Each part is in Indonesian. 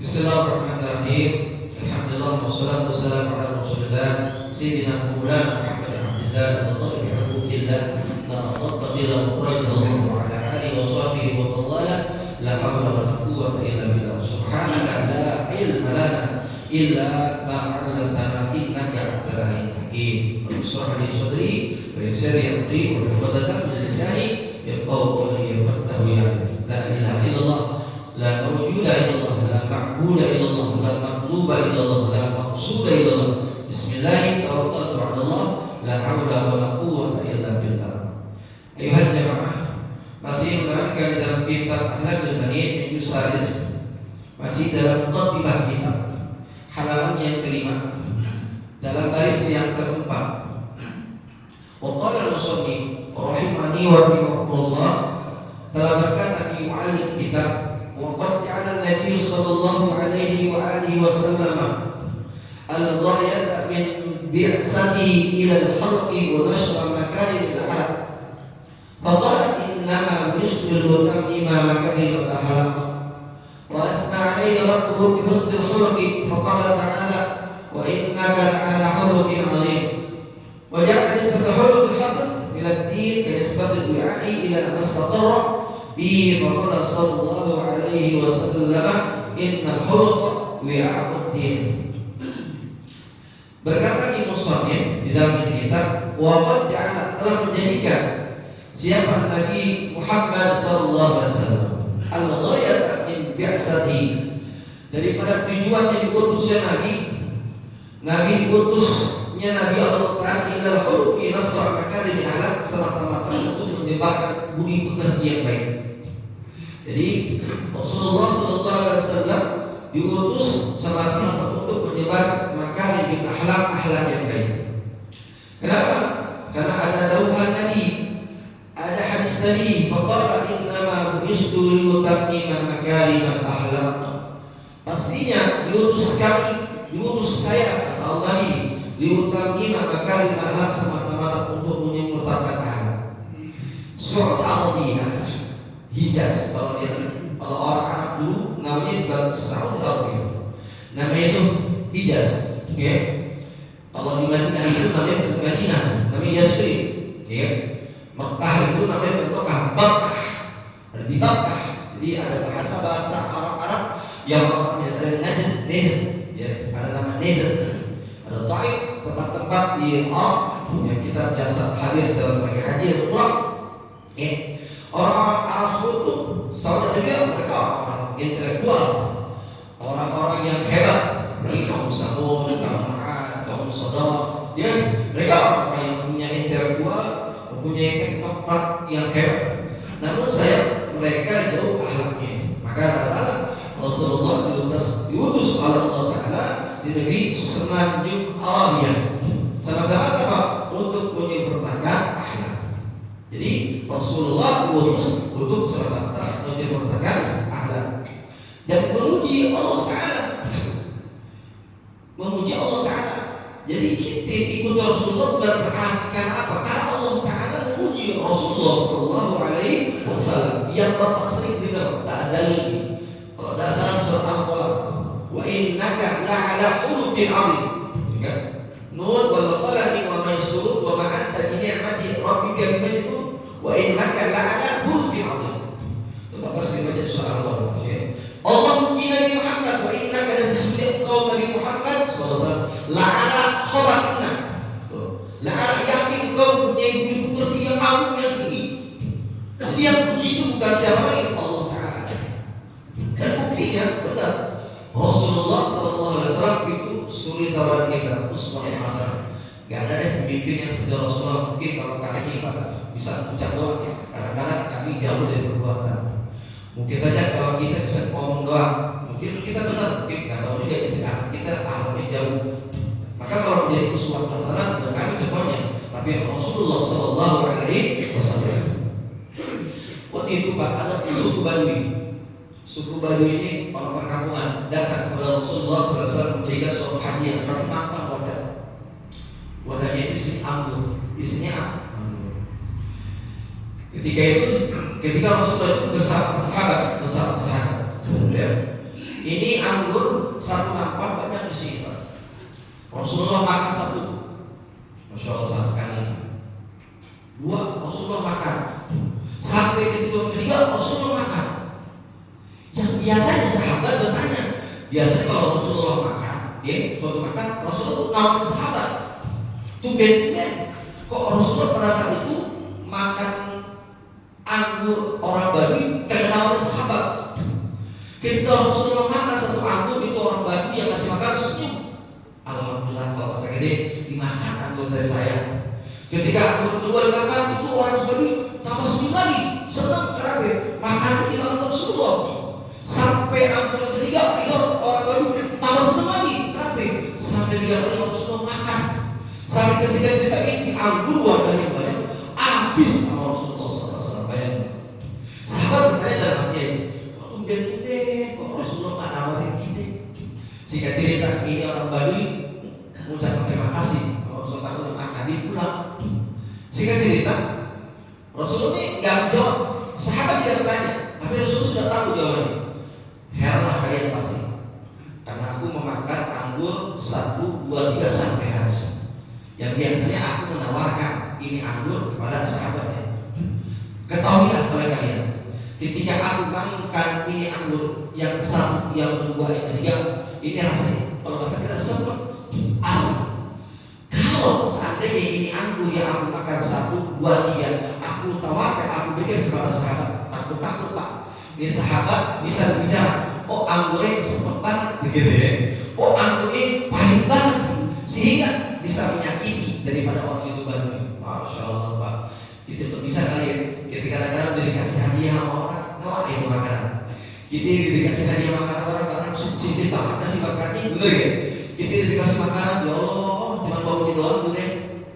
Bismillahirrahmanirrahim. Alhamdulillah wassalatu wassalamu ala Rasulillah Sayyidina Maulana Muhammad Abdillah al-Talib Habibullah la taqdila mukhrajallahu wa ala alihi wa sahbihi wa tawala la hawla wa la quwwata illa billah subhanaka la ilma lana illa ma 'allamtana innaka antal alimul hakim. Rabbi li sadri wa yassir li amri wa hlul min lisani yafqahu qawli yafqahu ya'lam. La ilaha illallah la mawjuda illallah la ma'buda illallah la maqluba illallah la maqsuda illallah. Bismillahirrahmanirrahim. Tawakkaltu 'ala Allah la haula wa la quwwata illa billah. Ayuhal jamaah, masih menerangkan di dalam kitab Ahlul Bani Minggu Salis, masih dalam muqaddimah kitab halaman yang kelima dalam baris yang keempat. Wa qala al-musannif rahimani wa rahimahullah telah berkata di mu'allim kitab, wa qad ja'ala Nabi sallallahu alaihi wa alihi wasallam al-ghayata min bi'sati ila al-khalqi wa nashra makarim al-akhlaq. Faqala innama yusbiru tamima makarim al-akhlaq. Wa asna alaihi rabbuhu bi husnil khuluqi. Faqala ta'ala wa innaka la'ala khuluqin 'azim. Wa ja'ala nisbatul khuluqil hasan ila ad-din ka nisbatul du'a'i ila ma-istaqarra bi. Faqala sallallahu alaihi wasallam innal khuluqa wi'a'ud din. Berkata Imam Musannif di dalam kitab, wa qad ja'ala telah menjadikan siapa Nabi Muhammad sallallahu alaihi wasallam al-ghayat min bi'sati, daripada tujuan yang diutusnya Nabi diutusnya Nabi Allah Ta'ala ila khuluqi nasra makarim al-akhlaq, semata-mata untuk menyebarkan budi pekerti yang baik. Jadi Rasulullah sallallahu alaihi wasallam diutus semata-mata untuk menyebarkan makarim akhlak yang baik. Kenapa? Karena ada dauhan Nabi, ada hadis Nabi, faqala innama bu'istu liyutammima makarim al-akhlaq. Pastinya diutus saya kata Allah ini liyutammima makarim al-akhlaq, semata-mata untuk menyempurnakan akhlak. Surat Al-Arabiyah Hijaz, kalau orang Arab dulu namanya bukan Saudi Arabia, namanya itu Hijaz. Okay. Kalau di Madinah itu namanya bukan Madinah, namanya Yasrib. Okay. Mekah itu namanya Mekah, Bakkah, ada di Bakkah. Jadi ada bahasa Arab yang ada Najd, ya, ada nama Najd, ada Taif, tempat-tempat di Arab yang kita biasa hadir dalam berbagai haji atau umrah. Okay. Orang-orang Arab itu Saudi Arabia, mereka orang intelektual, orang-orang yang hebat, mereka kaum Samud, kaum Ma'ad, kaum Sadaq, ya, mereka orang yang punya intelektual, mempunyai tempat yang hebat. Namun mereka jauh akhlak di negeri Semenanjung Arabia. Sama-sama apa? Untuk menyempurnakan akhlak. Jadi Rasulullah urus untuk semata menyempurnakan akhlak dan memuji Allah Taala. Memuji Allah Taala. Jadi kita ikut Rasulullah bukan berarti apa? Karena Allah Taala memuji Rasulullah Sallallahu Alaihi Wasallam yang Bapak sering dengar. Tak ada lagi. Kalau dasar surat Al-Qalam, wa innaka la'ala khuluqin 'azim. Ya. Nun wal qalami wa ma yasrun wa ma anta bi ni'mati rabbika bimajnun wa innaka la'ala khuluqin 'azim. Bapak sering baca surah Al-Qalam. Allah memuji Nabi Muhammad, wa innaka lasesungguhnya engkau Nabi Muhammad sallallahu alaihi wasallam la'ala khuluqin. La'ala yakin engkau punya budi yang agung yang tinggi. Tapi yang puji itu bukan siapa lain, Allah Taala. Dan buktinya benar. Rasulullah sallallahu alaihi wasallam itu suri tawaran kita, uswatun hasanah. Gak ada yang pemimpin yang sudah Rasulullah. Mungkin kalau kami bisa ucap doa, kadang-kadang kami jauh dari perbuatan. Mungkin saja kalau kita bisa ngomong doa, mungkin kita benar, mungkin nggak tahu juga istilah kita ahlaknya jauh. Maka kalau menjadi uswatun hasanah, bukan kami contohnya, tapi Rasulullah sallallahu alaihi wasallam. Waktu itu Pak ada suku Badui. Suku Badui ini orang perkampungan datang kepada Rasulullah sallallahu alaihi wasallam memberikan suatu hadiah, satu nampak wadah. Wadahnya itu isinya anggur, isinya anggur. Ketika Rasulullah itu bersama sahabat, ini anggur satu nampak banyak isi. Rasulullah makan satu, Masya Allah satu kali. Dua Rasulullah makan. Sampai ketiga Rasulullah makan. Yang biasanya sahabat bertanya, biasanya kalau Rasulullah makan, suatu makan Rasulullah itu nawarin sahabat. Tumben-tumben kok Rasulullah pada saat itu makan anggur orang Badui karena nawarin sahabat. Ketika Rasulullah makan satu anggur itu orang Badui yang kasih makan senyum. Alhamdulillah kalau saya gede dimakan anggur dari saya. Ketika anggur kedua dimakan itu orang Badui tambah senyum lagi, senang karena makan di dalam Rasulullah. Sampai anggur ketiga orang Badui tambah senang lagi, kenapa? Sampai 3 kali Rasulullah makan. Sampai ke 3 ini anggur wadah yang banyak habis sama Rasulullah SAW. Sahabat bertanya dalam hati, kok tumben-tumben kok Rasulullah nggak nawarin kita? Singkat cerita ini orang Badui mengucapkan terima kasih. Rasulullah itu makan di pulang. Singkat cerita Rasulullah ini nggak menjawab. Sahabat tidak bertanya, tapi Rasulullah sudah tahu jawabannya. Heranlah kalian pasti, karena aku memakan anggur 1, 2, 3 sampai habis. Yang biasanya aku menawarkan ini anggur kepada sahabatnya. Ketahuilah oleh kalian, ketika aku makan ini anggur yang 1, yang 2, yang 3, ini rasanya kalau bahasa kita sempet asam. Kalau seandainya ini anggur yang aku makan 1, 2, 3, aku tawarkan, aku berikan kepada sahabat, takut Pak. Ini sahabat bisa berbicara, oh anggurnya sempet banget, begitu ya. Oh anggurnya pahit banget, sehingga bisa menyakiti daripada orang itu Badui. Masya Allah Pak. Kita tuh bisa kali kita kadang-kadang dikasih hadiah sama orang, itu makanan. Kita dikasih hadiah makanan orang suci banget kasih makannya, bener ya. Kita dikasih makanan, ya Allah, cuma bau doang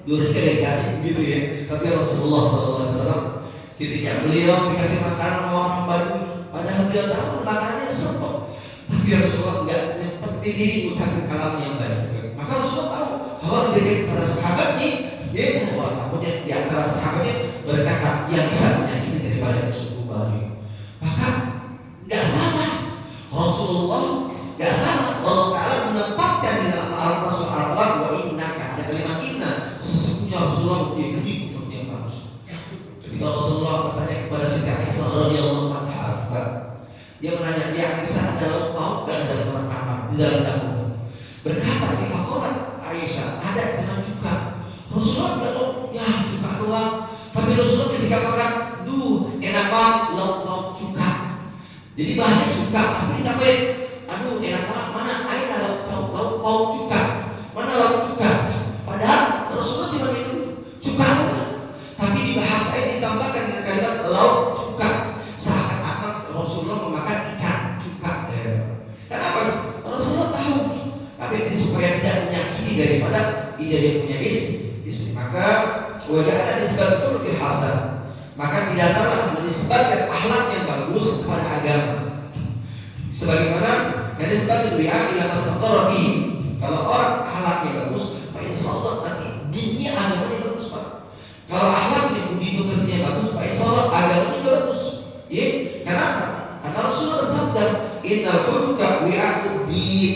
durian kayak dikasih gitu ya. Tapi Rasulullah SAW ketika beliau dikasih makanan sama orang Badui, padahal dia tahu makanannya sempet, tapi Rasulullah nggak nyempet diri ucapin kalam yang baik. Maka Rasulullah tahu kalau diberikan kepada sahabatnya, dia membawa takutnya di antara sahabatnya berkata yang bisa menyakiti daripada suku Badui. Maka nggak salah Rasulullah, nggak salah Allah Taala menempatkan di dalam Al-Quran wa innaka, ada kalimat inna, sesungguhnya Rasulullah dipuji untuk yang bagus. Ketika Rasulullah bertanya kepada Siti Aisyah radhiyallahu anha, dia menanya, dia Aisyah adalah lauk dan dalam kamar di dalam dapur. Berkata di fakorat Aisyah ada dengan cuka. Rasulullah tidak tahu ya cuka doang. Tapi Rasulullah ketika makan, enak banget lauk cuka. Jadi banyak cuka, tapi ditambahin, aduh enak banget, mana air lauk cuka, mana lauk cuka. Padahal Rasulullah cuma minum cuka doang. Tapi di bahasa ini ditambahkan dengan kalimat lauk cuka. Seakan-akan Rasulullah memakan ikan cuka. Kenapa? Rasulullah tahu. Tapi di suku dia punya istri. Maka wajah ada disebut khuluqul hasan. Maka tidak salah menisbatkan akhlak yang bagus kepada agama. Sebagaimana yang disebut dunia ila masaqarabi. Kalau orang akhlaknya bagus, Pak insyaallah nanti dinnya agamanya bagus, Pak. Kalau akhlaknya budi pekertinya bagus, Pak insyaallah agamanya bagus. Ya, kenapa? Karena Rasulullah bersabda, "Innal khuluqa wi'a'ud din."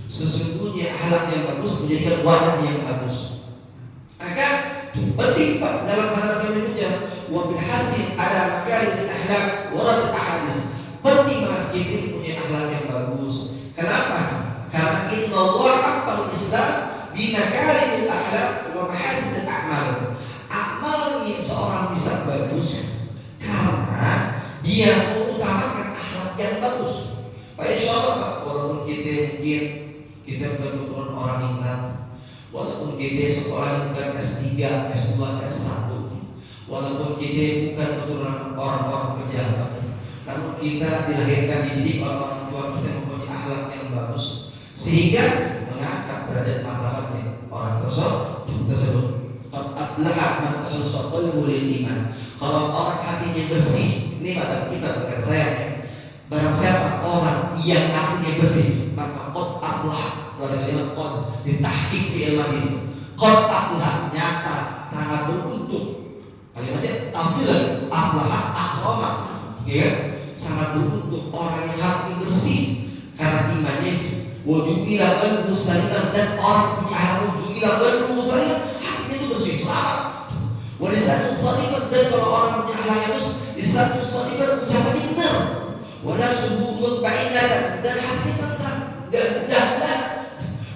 Sesungguhnya akhlak yang bagus menjadikan wadah yang bagus. Maka penting Pak dalam hal ini wa bil hasbi ada makarim akhlak warad ahadits. Penting banget kita punya akhlak yang bagus. Kenapa? Karena innallaha haqqal Islam bi makarim akhlak wa mahasin a'mal. Amal yang seorang bisa bagus karena dia mengutamakan akhlak yang bagus. Pak insyaallah Pak, walaupun kita bukan keturunan orang Iran, walaupun kita sekolah bukan S3, S2, S1, walaupun kita bukan keturunan orang-orang pejabat, namun kita dilahirkan dididik oleh orang tua kita mempunyai akhlak yang bagus sehingga mengangkat derajat martabatnya orang tersebut. Ablahat man khulsaqul iman. Kalau orang hatinya bersih, ini pada kita bukan saya. Barang siapa orang yang hatinya bersih, maka qad aflah. Walaupun qad ditahqiq fi'il madhi. Qad aflah nyata sangat beruntung. Kalimatnya tampilan aflah akhrama. Ya, sangat beruntung orang yang hati bersih karena imannya. Wujuila qalbu saliman dan orang punya hati wujuila qalbu saliman, hatinya itu bersih selamat. Walisanun saliman dan kalau orang punya akhlak yang bagus, lisanun saliman ucapannya benar. Wala subuh mutmainah dan hati tenang, enggak mudah-mudah.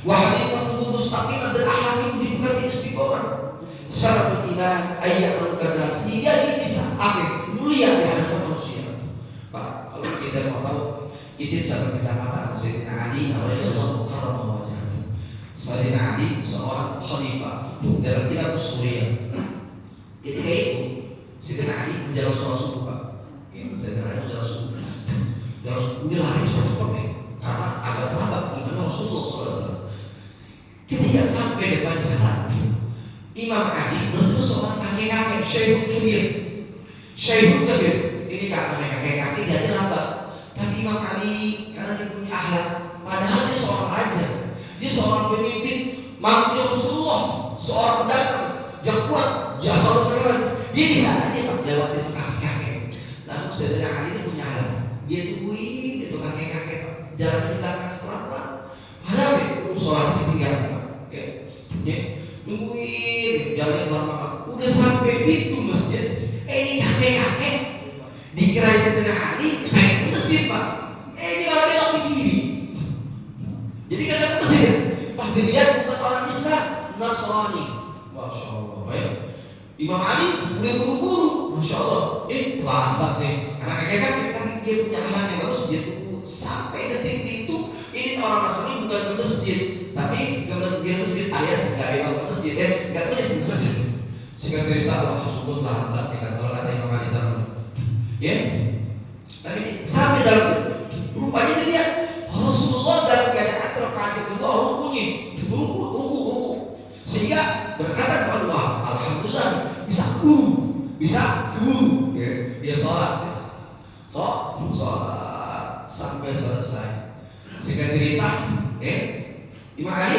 Wahdiqatu mustaqimah dan akhlak itu dibuat istiqomah. Syarat iman ayat al-qadar sehingga dia bisa mulia di hadapan manusia. Pak, kalau kita mau tahu, kita bisa berkata-kata Sayyidina Ali radhiyallahu anhu. Sayyidina Ali seorang khalifah dalam kitab Suriah. Ketika itu Sayyidina Ali menjalankan sholat subuh, Pak. Ya, Sayyidina Ali menjalankan subuh. Terus lari cepat-cepat nih, karena agak terlambat iman Rasulullah SAW. Ketika sampai depan jalan, Imam Ali bertemu seorang kakek-kakek Syekhul Kabir. Ini kakek-kakek jadi lambat. Tapi Imam Ali karena dia punya akhlak, padahal dia seorang raja, dia seorang pemimpin, makhluk Rasulullah, seorang pedagang yang kuat, jasa berkenan. Dia bisa aja lewat itu kakek-kakek. Lalu Sayyidina Ali ini punya akhlak. Dia tungguin itu kakek-kakek jalan di belakang pelan-pelan. Padahal itu sholat ketinggalan, ya, tungguin jalan pelan-pelan. Udah sampai pintu masjid, ini kakek-kakek dikira Sayyidina Ali naik ke masjid, Pak. Ini malah belok ke kiri. Jadi kagak ke masjid. Pas dilihat bukan orang Islam, Nasrani. Masya Allah, baik. Imam Ali udah buru-buru, Masya Allah. Lambat nih, karena kakek-kakek kan dia punya akhlak yang bagus, dia tunggu sampai detik itu. Ini orang Nasrani bukan ke masjid, tapi ke masjid alias dari orang masjid, nggak ke masjid. Singkat cerita Allah tersebut lambat, ya kalau kata Imam Ali tadi, ya. Tapi sampai dalam rupanya dia lihat Rasulullah dalam keadaan rakaat kedua rukunya, ruku, sehingga berkata kepada Allah, alhamdulillah bisa ya. Dia sholat sampai selesai. Singkat cerita, Imam Ali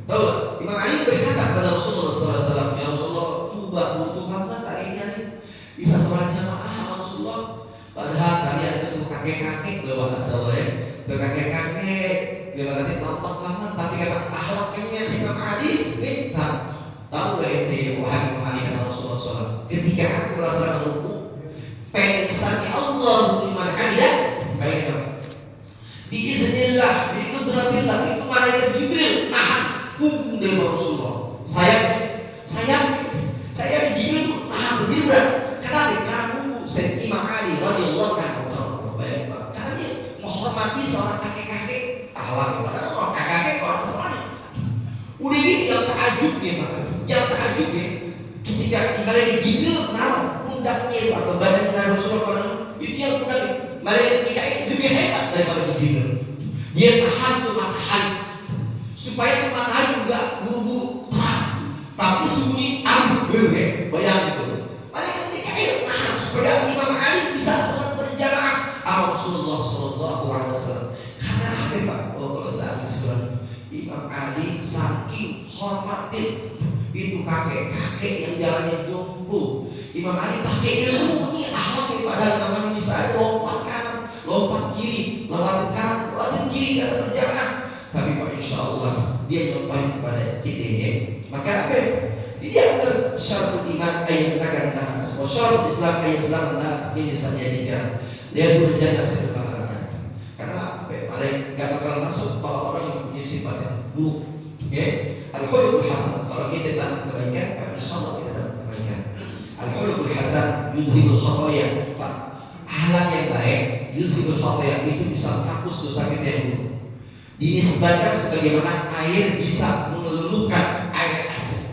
tahu, Imam Ali berkata kepada Rasulullah SAW, ya Rasulullah, butuh banget hari ini bisa sholat jamaah Rasulullah. Padahal kalian itu kakek-kakek bawa Rasulullah ya, kakek-kakek dia tampak banget, tapi kata akhlaknya si Imam Ali, tahu gak ini wahai Imam Ali kata Rasulullah SAW, ketika aku merasakan ruku, pengen sami Allah liman hamidah, baik biiznillah, biqudratillah, itu malaikat Jibril nahan punggung dari Rasulullah. Saya di Jibril nahan berdiri berat. Karena punggung Imam Ali radhiyallahu anhu. Baik, karena dia menghormati seorang kakek-kakek awal, padahal orang kakek orang Nasrani. Udah ini yang takjubnya, ketika malaikat Jibril nahan pundaknya atau badannya Rasulullah itu yang pundak malaikat Mikail lebih hebat daripada Jibril. Dia tahan tuh matahari supaya tuh matahari enggak buru-buru Imam Ali saking hormatin itu kakek yang jalannya jongkok. Imam Ali pakai ilmu ini akhlak padahal Imam Ali bisa lompat kanan, lompat kiri, lompat kanan, lompat kiri dalam perjalanan. Tapi Pak Insya Allah dia nyobain kepada kita ya. Maka apa? Dia ambil syarat iman ayat akan nas, syarat Islam ayat Islam nas ini saja tiga. Dia berjaya sebenarnya. Karena paling nggak bakal masuk orang-orang yang punya sifat yang buruk. Ya, al-khuluqul hasan. Kalau kita tanam kebaikan, Insya Allah kita dapat kebaikan. Al-khuluqul hasan yudhibul khataya. Pak, akhlak yang baik yudhibul khataya itu bisa menghapus dosa kita yang buruk. Dinisbatkan sebagaimana air bisa meluluhkan air asin.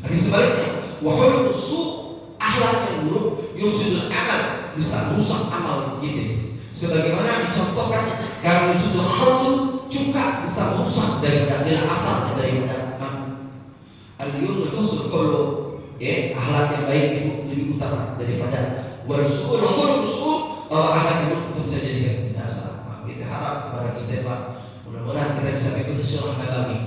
Tapi sebaliknya, wa khuluqus su' akhlak yang buruk yufsidul amal, bisa merusak amal kita. Sebagaimana dicontohkan kalau yufsidul khamr cuka bisa merusak daripada asal daripada madu. Al-yumul husnul khuluq, ya, akhlak yang baik itu lebih utama daripada wal-su'ul khuluqus su'. Akhlak yang buruk itu bisa jadikan binasa. Kita harap kepada kita Pak, mudah-mudahan kita bisa mengikuti syarah Nabawi,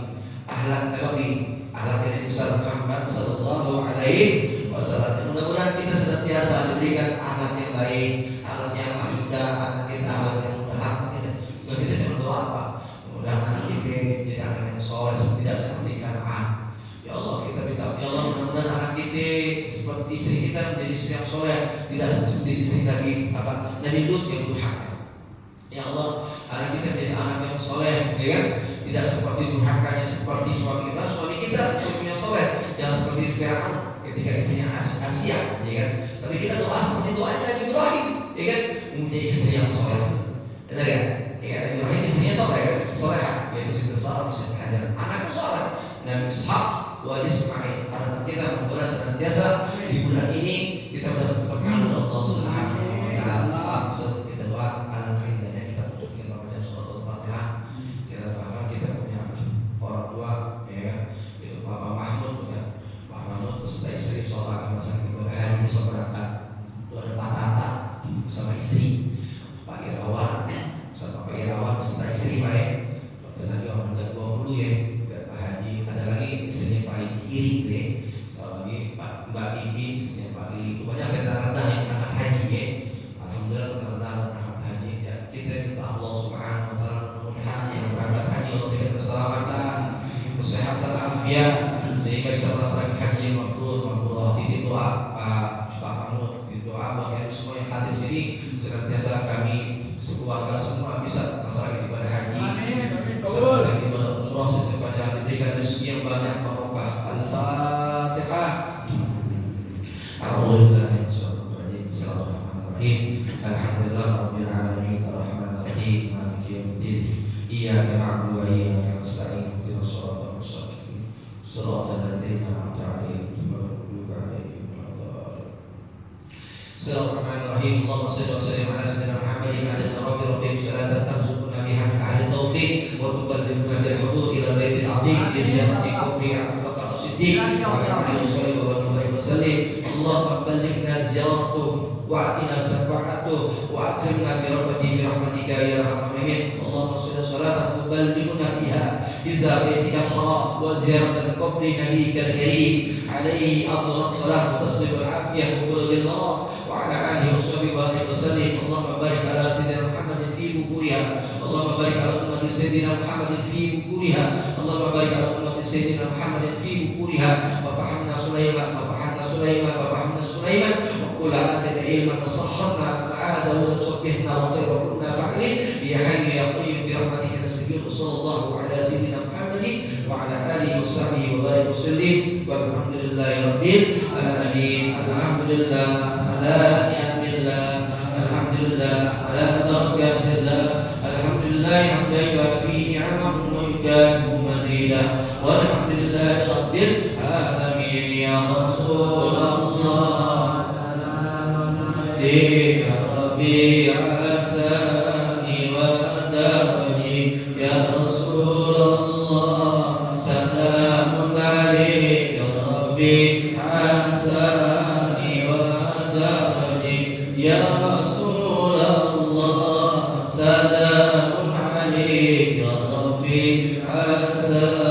akhlak Nabawi, akhlak dari besar Muhammad sallallahu alaihi wasallam. Mudah-mudahan kita senantiasa diberikan akhlak yang baik, akhlak yang indah, akhlak yang mudah. Kita cuma doa Pak, mudah-mudahan anak kita jadi anak yang soleh, tidak seperti Kanaan. Ya Allah kita minta, ya Allah mudah-mudahan anak kita seperti istri kita menjadi istri yang soleh, tidak seperti istri Nabi Lut yang durhaka. Ya Allah, anak kita menjadi anak yang soleh, ya kan? Tidak seperti durhakanya seperti suami kita suami yang soleh, jangan seperti Fir'aun ketika istrinya Asia, ya kan? Tapi kita doa seperti doanya Nabi Ibrahim, ya kan? Menjadi istri yang soleh, benar ya? Ya kan? Ibrahim istrinya soleh, yaitu Siti Sarah, Siti Hajar, anaknya soleh, Nabi Ishaq, wa Ismail. Karena kita membalas senantiasa di bulan ini kita mendapat keberkahan dari Allah Subhanahu wa Ta'ala. Maksud kita doa alangkah indahnya kita untuk kita membaca surat Al-Fatihah. Kita paham kita punya orang tua, ya kan? Itu Bapak Mahmud, ya. Pak Mahmud beserta istri sholat masa kita hari ini berangkat. Itu ada Pak Tata bersama istri, Pak Irawan beserta Pak Irawan beserta istri, Pak ya. Dan lagi orang udah 20 ya. Pak Haji, ada lagi istrinya Pak Iri, ya. Soal lagi Mbak Bibi, istrinya Pak Iri. Itu banyak kita rendah yang berangkat haji, ya. Alhamdulillah mudah-mudahan berangkat haji, ya. Kita minta Allah Subhanahu wa Ta'ala mudah-mudahan yang berangkat haji Allah berikan keselamatan, kesehatan, afiat sehingga bisa melaksanakan haji yang mabrur. Allah titip doa Pak Mahmud, doa buat kami semua yang hadir sini senantiasa kami sekeluarga semua bisa melaksanakan ibadah haji. Melaksanakan ibadah umrah secepatnya diberikan rezeki yang banyak barokah. Al-Fatihah. Bismillahirrahmanirrahim. Alhamdulillah rabbil alamin arrahmanir rahim maliki yaumiddin. Iyyaka na'budu wa iyyaka nasta'in ihdinas siratal mustaqim siratal ladzina an'amta 'alaihim ghairil maghdubi 'alaihim waladdallin. Bismillahirrahmanirrahim. Allahumma shalli wa sallim ala sayyidina Muhammadin wa ala rabbi rabbihim salatan tarzuquna biha min ahli taufiq wa tuballighuna bil hudur ila baitil 'azim bi ziyarati qabri Abu Bakar As-Siddiq wa ala alihi wa sallim. Allahumma ballighna ziyaratuhu wa'atina syafa'atuhu wa akrimna bi rahmatika ya arhamar rahimin. Allahumma shalli salatan tuballighuna biha izaratika al-haram wa ziyaratan qabri nabiyyika al-karim alaihi afdalus salam wa taslim al-afiyah wa bilghillah wa ala alihi wa sahbihi wa sallim. Allahumma barik ala sayyidina Muhammadin fi bukuriha. Allahumma barik ala ummati sayyidina Muhammadin fi bukuriha. Allahumma barik ala ummati sayyidina Muhammadin fi bukuriha. Wa fahamna Sulaiman wa fahamna Sulaiman wa fahamna Sulaiman wa qul atina ilman wa sahharna ma'adahu wa sabbihna wa tawakkuna fa'alin ya hayyu ya qayyum bi rahmatika nastaghfiru. Sallallahu ala sayyidina Muhammadin wa ala alihi wa sahbihi wa barik wa sallim walhamdulillahi rabbil alamin. Alhamdulillah ala ni'matillah, alhamdulillah ala barakatillah, alhamdulillah hamdan yuafi ni'amahu wa yukafi'u mazidah, walhamdulillahi rabbil alamin. Ya Rasulullah ya Rabbi asani wa dawani, ya Rasulullah salamun alaik, ya Rabbi asani wa dawani, ya Rasulullah salamun alaik, ya Rabbi asani wasallam.